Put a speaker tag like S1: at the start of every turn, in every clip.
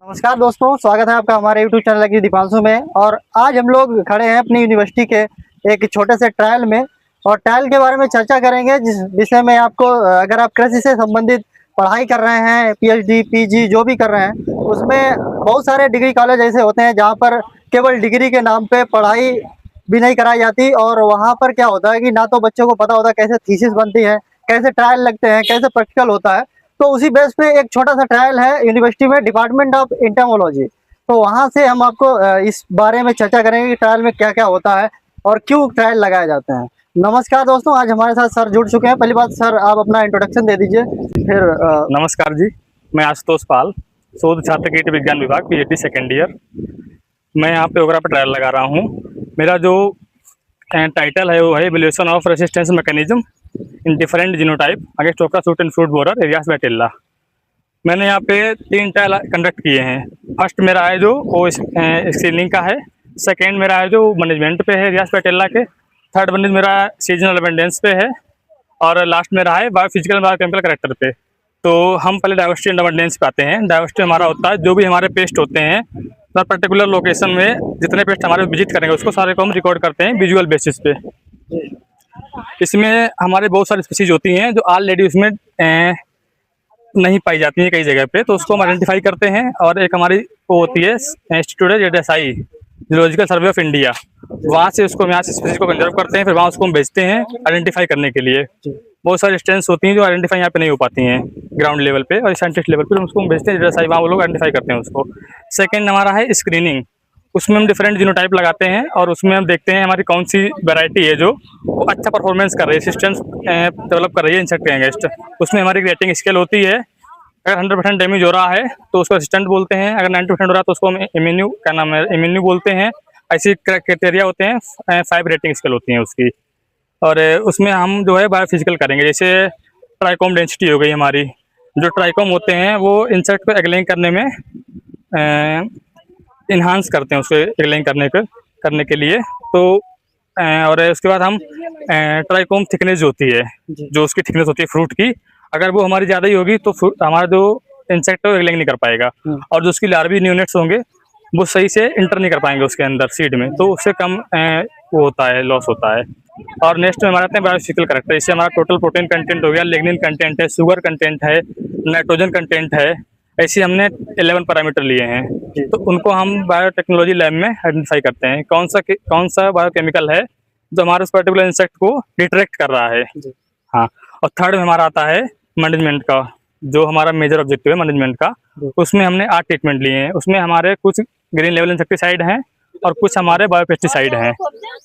S1: नमस्कार दोस्तों, स्वागत है आपका हमारे YouTube चैनल की दीपांशु में। और आज हम लोग खड़े हैं अपनी यूनिवर्सिटी के एक छोटे से ट्रायल में, और ट्रायल के बारे में चर्चा करेंगे, जिस विषय में आपको अगर आप कृषि से संबंधित पढ़ाई कर रहे हैं, PhD PG जो भी कर रहे हैं, उसमें बहुत सारे डिग्री कॉलेज ऐसे होते हैं जहाँ पर केवल डिग्री के नाम पे पढ़ाई भी नहीं कराई जाती। और वहाँ पर क्या होता है कि ना तो बच्चों को पता होता कैसे थीसिस बनती है, कैसे ट्रायल लगते हैं, कैसे प्रैक्टिकल होता है। तो उसी बेस पे एक छोटा सा ट्रायल है यूनिवर्सिटी में, डिपार्टमेंट ऑफ एंटोमोलॉजी। तो वहाँ से हम आपको इस बारे में चर्चा करेंगे कि ट्रायल में क्या क्या होता है और क्यों ट्रायल लगाए जाते हैं। नमस्कार दोस्तों, आज हमारे साथ सर जुड़ चुके हैं। पहली बात सर, आप अपना इंट्रोडक्शन दे दीजिए फिर।
S2: नमस्कार जी, मैं आशुतोष पाल, शोध छात्र कीट विज्ञान विभाग PhD सेकेंड ईयर। मैं यहाँ पे ओगरा पर ट्रायल लगा रहा हूँ। मेरा जो टाइटल है वो है evolution of resistance mechanism in different genotype against okra shoot and fruit borer areas Batala. मैंने यहाँ पे 3 ट्रायल कंडक्ट किए हैं। फर्स्ट मेरा है जो वो स्क्रीनिंग का है, सेकेंड मेरा है जो मैनेजमेंट पे है एरियास बैटेला के, थर्ड वन मेरा सीजनल अबेंडेंस पे है, और लास्ट मेरा है बायोफिजिकल बायोकेमिकल करेक्टर पे। तो हम पहले डाइवर्सिटी एंड अबंडेंस पे आते हैं। डाइवर्सिटी हमारा होता है जो भी हमारे पेस्ट होते हैं तो पर्टिकुलर लोकेशन में जितने पेस्ट हमारे विजिट करेंगे उसको सारे को हम रिकॉर्ड करते हैं विजुअल बेसिस पे। इसमें हमारे बहुत सारी स्पीसीज होती हैं जो ऑलरेडी उसमें नहीं पाई जाती हैं कई जगह पे, तो उसको हम आइडेंटिफाई करते हैं। और एक हमारी वो होती है इंस्टीट्यूट है ZSI, geological survey of India, वहाँ से उसको हम यहाँ से स्पीसीज को कंजर्व करते हैं, फिर वहाँ उसको हम भेजते हैं आइडेंटिफाई करने के लिए। बहुत सारी स्ट्रेंथ्स होती हैं जो आइडेंटिफाई यहाँ पे नहीं हो पाती हैं ग्राउंड लेवल पे, और साइंटिस्ट लेवल पे उसको हम भेजते हैं ZSI, वहाँ वो लोग आइडेंटिफाई करते हैं उसको। सेकंड हमारा है स्क्रीनिंग, उसमें हम डिफरेंट जीनोटाइप लगाते हैं और उसमें हम देखते हैं हमारी कौन सी वैरायटी है जो अच्छा परफॉर्मेंस कर रही है, रेसिस्टेंस डेवलप कर रही है इंसेक्ट के अगेंस्ट। उसमें हमारी रेटिंग स्केल होती है। अगर 100% डैमेज हो रहा है तो उसको रेसिस्टेंट बोलते हैं, अगर 90% हो रहा है तो उसको हम इम्यून्यू क्या नाम है इम्यून्यू बोलते हैं। ऐसी क्राइटेरिया होते हैं, 5 रेटिंग स्केल होती हैं उसकी। और उसमें हम जो है बायोफिजिकल करेंगे, जैसे ट्राइकोम डेंसिटी हो गई हमारी। जो ट्राइकोम होते हैं वो इंसेक्ट को एग्लेइंग करने में इन्हांस करते हैं, उसको एग्लेइंग करने के लिए। तो और उसके बाद हम ट्राइकोम थिकनेस जो होती है, जो उसकी थिकनेस होती है फ्रूट की, अगर वो हमारी ज़्यादा ही होगी तो हमारा जो इंसेक्ट है वो एग्लेइंग नहीं कर पाएगा, और जो उसकी लार्वी न्यूनेट्स होंगे वो सही से इंटर नहीं कर पाएंगे उसके अंदर सीड में, तो उससे कम वो होता है, लॉस होता है। और नेक्स्ट में हमारे आते हैं बायोफिजिकल करेक्टर। इससे हमारा टोटल प्रोटीन कंटेंट हो गया, लिग्निन कंटेंट है, शुगर कंटेंट है, नाइट्रोजन कंटेंट है। ऐसे हमने 11 पैरामीटर लिए हैं, तो उनको हम बायोटेक्नोलॉजी लैब में आइडेंटिफाई करते हैं कौन सा बायोकेमिकल है जो हमारे उस पर्टिकुलर इंसेक्ट को डिटेक्ट कर रहा है। हाँ, और थर्ड में हमारा आता है मैनेजमेंट का, जो हमारा मेजर ऑब्जेक्टिव है मैनेजमेंट का। उसमें हमने 8 ट्रीटमेंट लिए हैं। उसमें हमारे कुछ ग्रीन लेवल इंसेक्टिसाइड हैं और कुछ हमारे बायोपेस्टिसाइड हैं।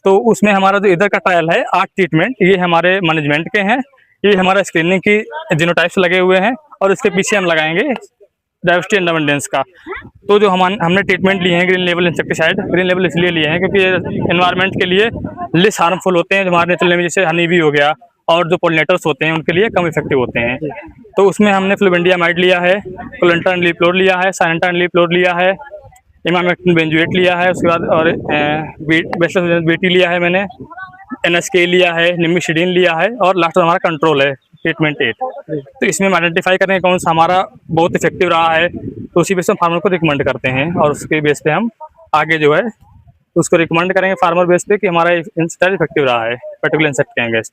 S2: तो उसमें हमारा जो इधर का ट्रायल है 8 ट्रीटमेंट, ये हमारे मैनेजमेंट के हैं, ये हमारा स्क्रीनिंग की जीनोटाइप्स लगे हुए हैं, और इसके पीछे हम लगाएंगे डाइवर्सिटी एंड अबंडेंस का। तो जो हमने ट्रीटमेंट लिए हैं green level insecticide, green level इसलिए लिए हैं क्योंकि एनवायरनमेंट के लिए लेस हार्मफुल होते हैं, जो हमारे नेचुरल में जैसे हनी भी हो गया, और जो पोलिनेटर्स होते हैं उनके लिए कम इफेक्टिव होते हैं। तो उसमें हमने फ्लुवेंडियामाइड लिया है, कोलेंटा एंड लीप्लोर लिया है, साइनेंटा एंड लीप्लोर लिया है, इमामेक्टिन बेंजोएट लिया है, उसके बाद और बेटी लिया है मैंने, NSK लिया है, निमिशिडीन लिया है, और लास्ट हमारा कंट्रोल है ट्रीटमेंट 8। तो इसमें हम आइडेंटिफाई करें कौन सा हमारा बहुत इफेक्टिव रहा है, तो उसी बेस पे हम फार्मर को रिकमेंड करते हैं, और उसके बेस पे हम आगे जो है उसको रिकमेंड करेंगे फार्मर बेस पे कि हमारा इंसेक्ट इफेक्टिव रहा है पर्टिकुलर इंसेक्ट के अगेंस्ट।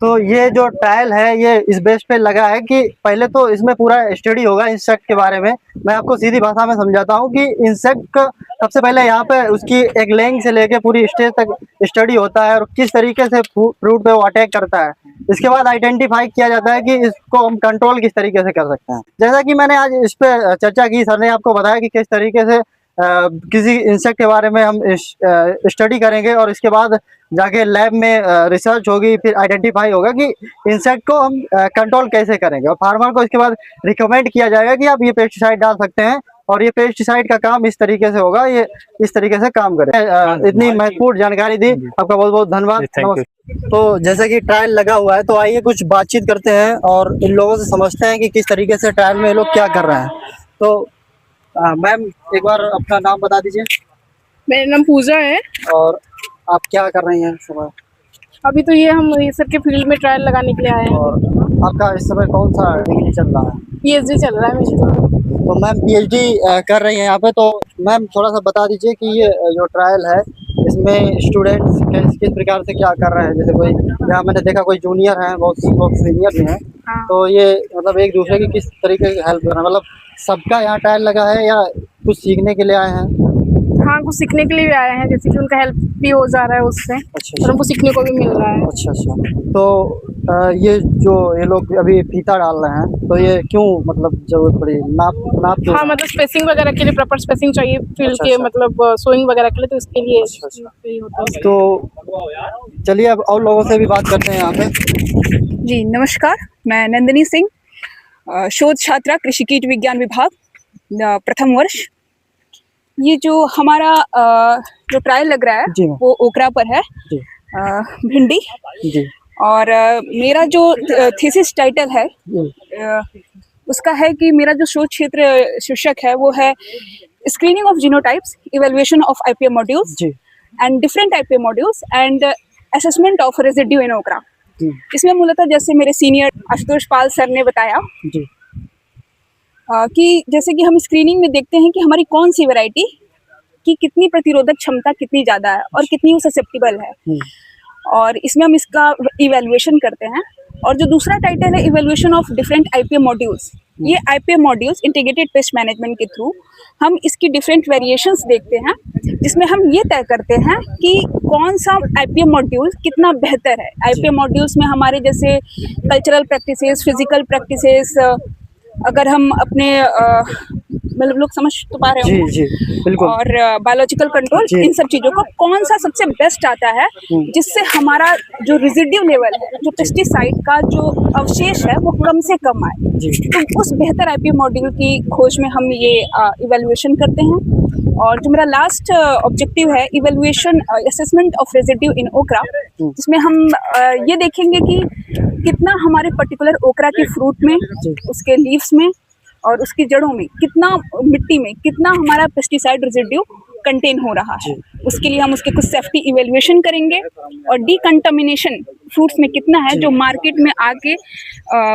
S1: तो ये जो ट्रायल है ये इस बेस पे लगा है कि पहले तो इसमें पूरा स्टडी होगा इंसेक्ट के बारे में। मैं आपको सीधी भाषा में समझाता हूँ कि इंसेक्ट का सबसे पहले यहाँ पे उसकी एक लेंग से लेके पूरी स्टेज तक स्टडी होता है, और किस तरीके से फ्रूट पे वो अटैक करता है। इसके बाद आइडेंटिफाई किया जाता है कि इसको हम कंट्रोल किस तरीके से कर सकते हैं। जैसा कि मैंने आज इस पे चर्चा की, सर ने आपको बताया कि किस तरीके से किसी इंसेक्ट के बारे में हम स्टडी करेंगे, और इसके बाद जाके लैब में रिसर्च होगी, फिर आइडेंटिफाई होगा कि इंसेक्ट को हम कंट्रोल कैसे करेंगे, और फार्मर को इसके बाद रिकमेंड किया जाएगा कि आप ये पेस्टिसाइड डाल सकते हैं, और ये पेस्टिसाइड का काम इस तरीके से होगा, ये इस तरीके से काम करे। इतनी महत्वपूर्ण जानकारी दी, आपका बहुत बहुत धन्यवाद। तो जैसे कि ट्रायल लगा हुआ है, तो आइए कुछ बातचीत करते हैं और इन लोगों से समझते हैं कि किस तरीके से ट्रायल में ये लोग क्या कर रहे हैं। तो मैम, एक बार अपना नाम बता दीजिए।
S3: मेरा नाम पूजा है।
S1: और आप क्या कर रही हैं इस समय?
S3: अभी तो ये हम रिसर्च के फील्ड में ट्रायल लगाने के लिए आए हैं।
S1: और आपका इस समय कौन सा डिग्री चल रहा है?
S3: पीएचडी चल रहा है मेरी तो।
S1: तो मैम पीएचडी कर रही हैं यहाँ पे, तो मैम थोड़ा सा बता दीजिए कि ये जो ट्रायल है इसमें स्टूडेंट्स किस प्रकार से क्या कर रहे हैं। जैसे कोई यहाँ मैंने देखा कोई जूनियर हैं, बहुत लोग सीनियर भी हैं,
S3: हाँ।
S1: तो ये मतलब एक दूसरे की किस तरीके की हेल्प कर रहे हैं, मतलब सबका यहाँ ट्रायल लगा है या कुछ सीखने के लिए आए हैं?
S3: हाँ, कुछ सीखने के लिए भी आए हैं, जैसे कि उनका हेल्प भी हो जा रहा है उससे।
S1: अच्छा
S3: और उनको सीखने को भी मिल रहा है।
S1: अच्छा अच्छा। तो ये लोग अभी फीता डाल रहे हैं, तो ये क्यों मतलब जरूरत पड़ी, नाप क्यों?
S3: हाँ, मतलब स्पेसिंग वगैरह के लिए प्रॉपर स्पेसिंग चाहिए फील्ड
S1: अच्छा,
S3: के,
S1: अच्छा।
S3: मतलब सोइंग वगैरह के लिए, तो इसके लिए
S1: अच्छा, अच्छा।
S3: यही होता है।
S1: तो चलिए अब और लोगों से भी बात करते हैं यहाँ पे।
S4: जी नमस्कार, मैं नंदिनी सिंह, शोध छात्रा कृषि कीट विज्ञान विभाग, प्रथम वर्ष। ये जो हमारा जो ट्रायल लग रहा
S1: जी
S4: है
S1: मैम।
S4: वो ओकरा पर है,
S1: जी
S4: भिंडी।
S1: जी
S4: और मेरा जो थीसिस टाइटल है उसका है कि मेरा जो शोध क्षेत्र शीर्षक है वो है screening of genotypes, evaluation of IPM modules
S1: जी
S4: and different IPM modules and assessment of residue in okra.
S1: जी
S4: इसमें मूलतः जैसे मेरे सीनियर आशुतोष पाल सर ने बताया
S1: जी
S4: कि जैसे कि हम स्क्रीनिंग में देखते हैं कि हमारी कौन सी वैरायटी की कितनी प्रतिरोधक क्षमता कितनी ज़्यादा है और कितनी वो ससेप्टिबल है, और इसमें हम इसका इवैल्यूएशन करते हैं। और जो दूसरा टाइटल है evaluation of different IPM modules, ये IPM modules integrated pest management के थ्रू हम इसकी डिफरेंट वेरिएशंस देखते हैं, जिसमें हम ये तय करते हैं कि कौन सा आईपीएम मॉड्यूल कितना बेहतर है। आईपीएम मॉड्यूल्स में हमारे जैसे कल्चरल प्रैक्टिसेस, फिजिकल प्रैक्टिसेस, अगर हम अपने मतलब लोग समझ तो पा रहे
S1: जी
S4: हो,
S1: जी बिल्कुल।
S4: और बायोलॉजिकल कंट्रोल,
S1: जी।
S4: इन सब चीज़ों का कौन सा सबसे बेस्ट आता है, जिससे हमारा जो रेजिड्यू लेवल है, जो पेस्टिसाइड का जो अवशेष है वो कम से कम आए,
S1: जी
S4: तो उस बेहतर आईपीएम मॉड्यूल की खोज में हम ये इवैल्यूएशन करते हैं। और जो मेरा लास्ट ऑब्जेक्टिव है evaluation assessment of residue in ओकरा, जिसमें हम ये देखेंगे कि कितना हमारे पर्टिकुलर ओकरा के फ्रूट में, उसके लीव्स में और उसकी जड़ों में, कितना मिट्टी में कितना हमारा पेस्टिसाइड रेजिड्यू कंटेन हो रहा है। उसके लिए हम उसके कुछ सेफ्टी इवैल्यूएशन करेंगे, और डीकंटामिनेशन फ्रूट्स में कितना है जो मार्केट में आके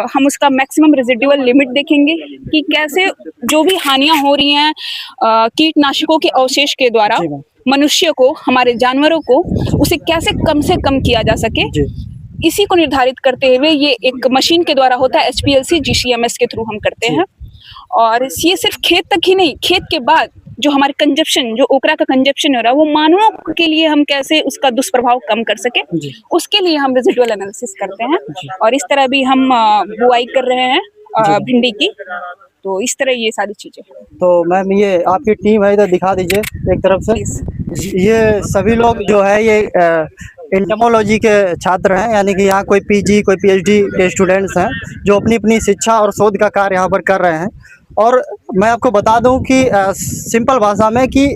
S4: हम उसका मैक्सिमम रेजिडुअल लिमिट देखेंगे कि कैसे जो भी हानियां हो रही हैं कीटनाशकों के अवशेष के द्वारा मनुष्य को, हमारे जानवरों को, उसे कैसे कम से कम किया जा सके। इसी को निर्धारित करते हुए ये एक मशीन के द्वारा होता है, HPLC GCMS के थ्रू हम करते हैं। और ये सिर्फ खेत तक ही नहीं, खेत के बाद जो हमारे कंजप्शन, जो ओकरा का कंजप्शन हो रहा है, वो मानवों के लिए हम कैसे उसका दुष्प्रभाव कम कर सके, उसके लिए हम रेजिडुअल एनालिसिस करते हैं। और इस तरह भी हम बुआई कर रहे हैं भिंडी की, तो इस तरह ये सारी चीजें।
S1: तो मैम ये आपकी टीम है, इधर दिखा दीजिए एक तरफ से। ये सभी लोग जो है ये एंटोमोलॉजी के छात्र हैं, यानी कि यहाँ कोई PG कोई PhD के स्टूडेंट्स हैं जो अपनी अपनी शिक्षा और शोध का कार्य यहाँ पर कर रहे हैं। और मैं आपको बता दूं कि सिंपल भाषा में कि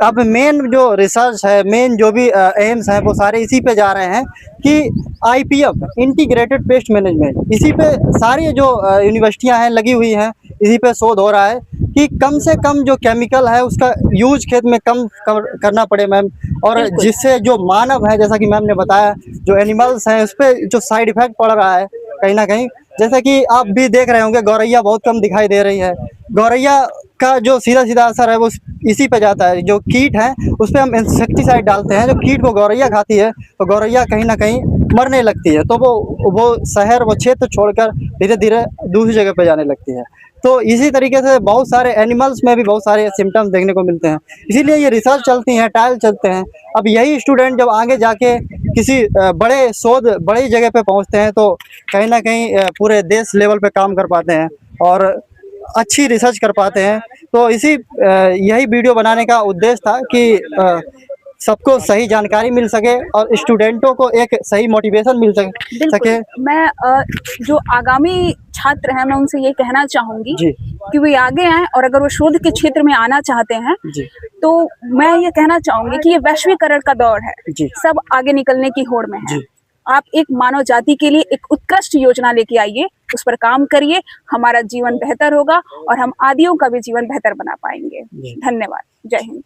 S1: अब मेन जो रिसर्च है, मेन जो भी एम्स हैं, वो सारे इसी पे जा रहे हैं कि IPM इंटीग्रेटेड पेस्ट मैनेजमेंट, इसी पे सारी जो यूनिवर्सिटियां हैं लगी हुई हैं, इसी पे शोध हो रहा है कि कम से कम जो केमिकल है उसका यूज खेत में कम करना पड़े मैम, और जिससे जो मानव है, जैसा कि मैम ने बताया, जो एनिमल्स हैं उस पर जो साइड इफेक्ट पड़ रहा है कहीं ना कहीं, जैसा कि आप भी देख रहे होंगे गौरैया बहुत कम दिखाई दे रही है। गौरैया का जो सीधा सीधा असर है वो इसी पे जाता है, जो कीट है उस पर हम इंसेक्टिसाइड डालते हैं, जो कीट को गौरैया खाती है तो गौरैया कहीं ना कहीं मरने लगती है, तो वो शहर, वो क्षेत्र छोड़कर धीरे धीरे दूसरी जगह पे जाने लगती है। तो इसी तरीके से बहुत सारे एनिमल्स में भी बहुत सारे सिम्टम्स देखने को मिलते हैं, इसीलिए ये रिसर्च चलती हैं, ट्रायल चलते हैं। अब यही स्टूडेंट जब आगे जाके किसी बड़े शोध, बड़ी जगह पे पहुंचते हैं तो कहीं ना कहीं पूरे देश लेवल पे काम कर पाते हैं और अच्छी रिसर्च कर पाते हैं। तो यही वीडियो बनाने का उद्देश्य था कि सबको सही जानकारी मिल सके और स्टूडेंटों को एक सही मोटिवेशन मिल सके।
S4: मैं जो आगामी छात्र हैं मैं उनसे ये कहना चाहूंगी कि वे आगे आएं, और अगर वो शोध के क्षेत्र में आना चाहते हैं तो मैं ये कहना चाहूंगी कि ये वैश्वीकरण का दौर है, सब आगे निकलने की होड़ में है। आप एक मानव जाति के लिए एक उत्कृष्ट योजना लेके आइए, उस पर काम करिए, हमारा जीवन बेहतर होगा और हम आदियों का भी जीवन बेहतर बना पाएंगे। धन्यवाद। जय हिंद।